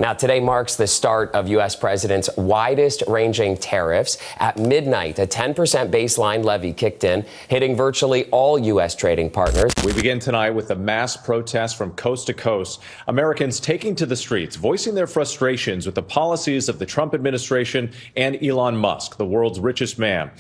Now, today marks the start of U.S. President's widest-ranging tariffs. At midnight, a 10% baseline levy kicked in, hitting virtually all U.S. trading partners. We begin tonight with the mass protests from coast to coast. Americans taking to the streets, voicing their frustrations with the policies of the Trump administration and Elon Musk, the world's richest man.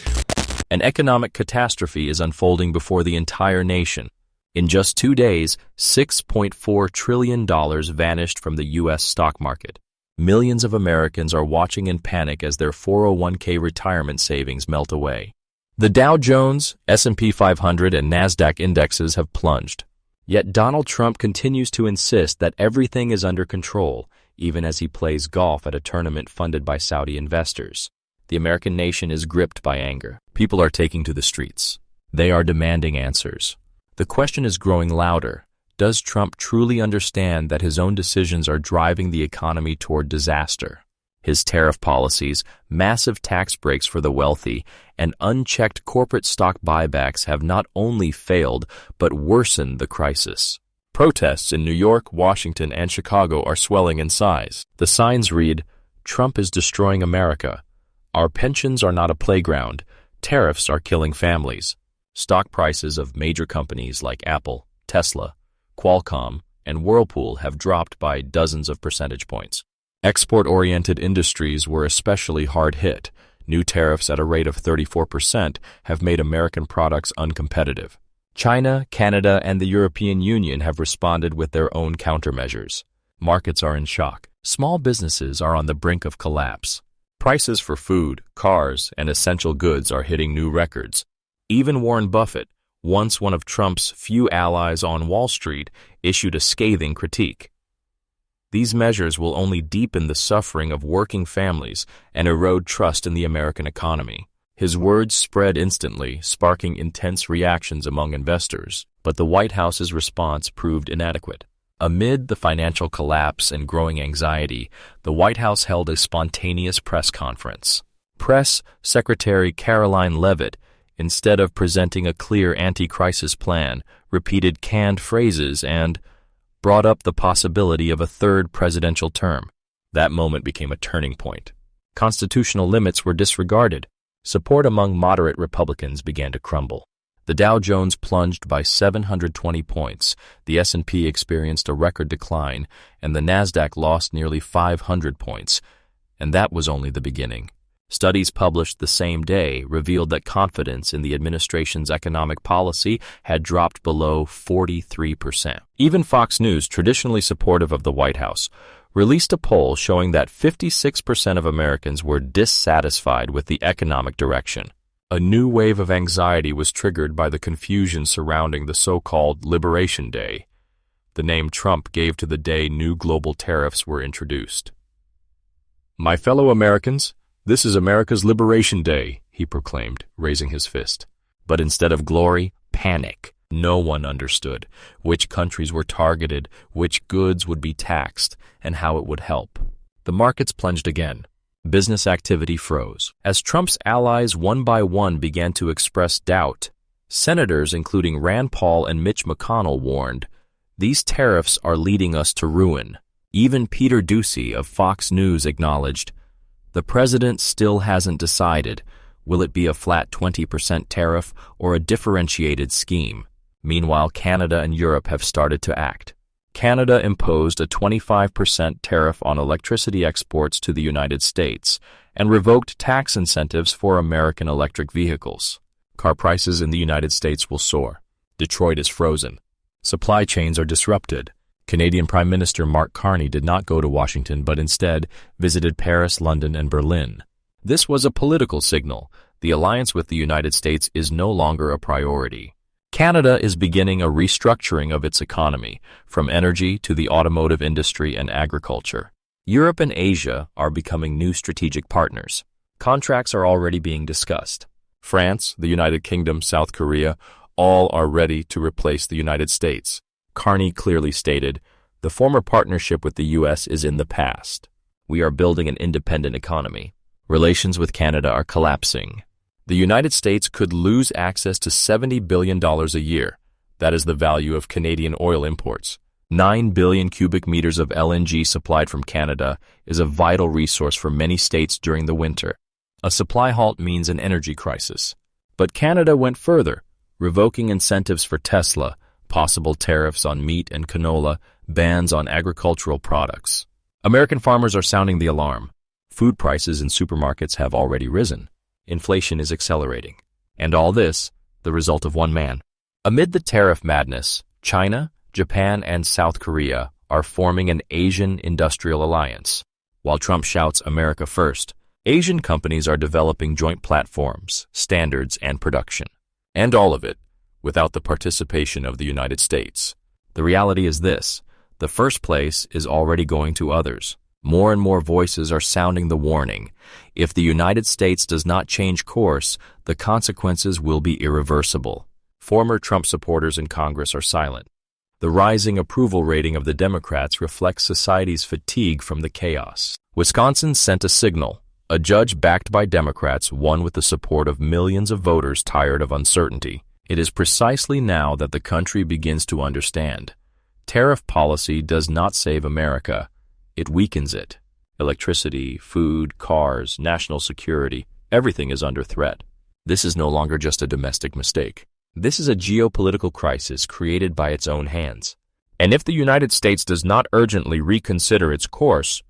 An economic catastrophe is unfolding before the entire nation. In just 2 days, $6.4 trillion vanished from the U.S. stock market. Millions of Americans are watching in panic as their 401k retirement savings melt away. The Dow Jones, S&P 500, and NASDAQ indexes have plunged. Yet Donald Trump continues to insist that everything is under control, even as he plays golf at a tournament funded by Saudi investors. The American nation is gripped by anger. People are taking to the streets. They are demanding answers. The question is growing louder. Does Trump truly understand that his own decisions are driving the economy toward disaster? His tariff policies, massive tax breaks for the wealthy, and unchecked corporate stock buybacks have not only failed, but worsened the crisis. Protests in New York, Washington, and Chicago are swelling in size. The signs read, "Trump is destroying America. Our pensions are not a playground. Tariffs are killing families." Stock prices of major companies like Apple, Tesla, Qualcomm, and Whirlpool have dropped by dozens of percentage points. Export-oriented industries were especially hard hit. New tariffs at a rate of 34% have made American products uncompetitive. China, Canada, and the European Union have responded with their own countermeasures. Markets are in shock. Small businesses are on the brink of collapse. Prices for food, cars, and essential goods are hitting new records. Even Warren Buffett, once one of Trump's few allies on Wall Street, issued a scathing critique. These measures will only deepen the suffering of working families and erode trust in the American economy. His words spread instantly, sparking intense reactions among investors, but the White House's response proved inadequate. Amid the financial collapse and growing anxiety, the White House held a spontaneous press conference. Press Secretary Caroline Leavitt, instead of presenting a clear anti-crisis plan, repeated canned phrases and brought up the possibility of a third presidential term. That moment became a turning point. Constitutional limits were disregarded. Support among moderate Republicans began to crumble. The Dow Jones plunged by 720 points, the S&P experienced a record decline, and the NASDAQ lost nearly 500 points. And that was only the beginning. Studies published the same day revealed that confidence in the administration's economic policy had dropped below 43%. Even Fox News, traditionally supportive of the White House, released a poll showing that 56% of Americans were dissatisfied with the economic direction. A new wave of anxiety was triggered by the confusion surrounding the so-called Liberation Day. The name Trump gave to the day new global tariffs were introduced. "My fellow Americans, this is America's Liberation Day," he proclaimed, raising his fist. But instead of glory, panic. No one understood which countries were targeted, which goods would be taxed, and how it would help. The markets plunged again. Business activity froze. As Trump's allies one by one began to express doubt, senators including Rand Paul and Mitch McConnell warned, "These tariffs are leading us to ruin." Even Peter Doocy of Fox News acknowledged, "The president still hasn't decided. Will it be a flat 20% tariff or a differentiated scheme?" Meanwhile, Canada and Europe have started to act. Canada imposed a 25% tariff on electricity exports to the United States and revoked tax incentives for American electric vehicles. Car prices in the United States will soar. Detroit is frozen. Supply chains are disrupted. Canadian Prime Minister Mark Carney did not go to Washington but instead visited Paris, London, and Berlin. This was a political signal. The alliance with the United States is no longer a priority. Canada is beginning a restructuring of its economy, from energy to the automotive industry and agriculture. Europe and Asia are becoming new strategic partners. Contracts are already being discussed. France, the United Kingdom, South Korea, all are ready to replace the United States. Carney clearly stated, "The former partnership with the U.S. is in the past. We are building an independent economy. Relations with Canada are collapsing. The United States could lose access to $70 billion a year. That is the value of Canadian oil imports. 9 billion cubic meters of LNG supplied from Canada is a vital resource for many states during the winter. A supply halt means an energy crisis. But Canada went further, revoking incentives for Tesla, possible tariffs on meat and canola, bans on agricultural products. American farmers are sounding the alarm. Food prices in supermarkets have already risen. Inflation is accelerating. And all this, the result of one man. Amid the tariff madness, China, Japan, and South Korea are forming an Asian industrial alliance. While Trump shouts America first, Asian companies are developing joint platforms, standards, and production. And all of it without the participation of the United States. The reality is this: the first place is already going to others. More and more voices are sounding the warning. If the United States does not change course, the consequences will be irreversible. Former Trump supporters in Congress are silent. The rising approval rating of the Democrats reflects society's fatigue from the chaos. Wisconsin sent a signal. A judge backed by Democrats won with the support of millions of voters tired of uncertainty. It is precisely now that the country begins to understand. Tariff policy does not save America. It weakens it. Electricity, food, cars, national security, everything is under threat. This is no longer just a domestic mistake. This is a geopolitical crisis created by its own hands. And if the United States does not urgently reconsider its course,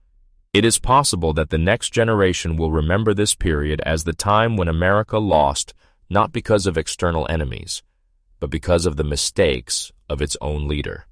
it is possible that the next generation will remember this period as the time when America lost not because of external enemies, but because of the mistakes of its own leader.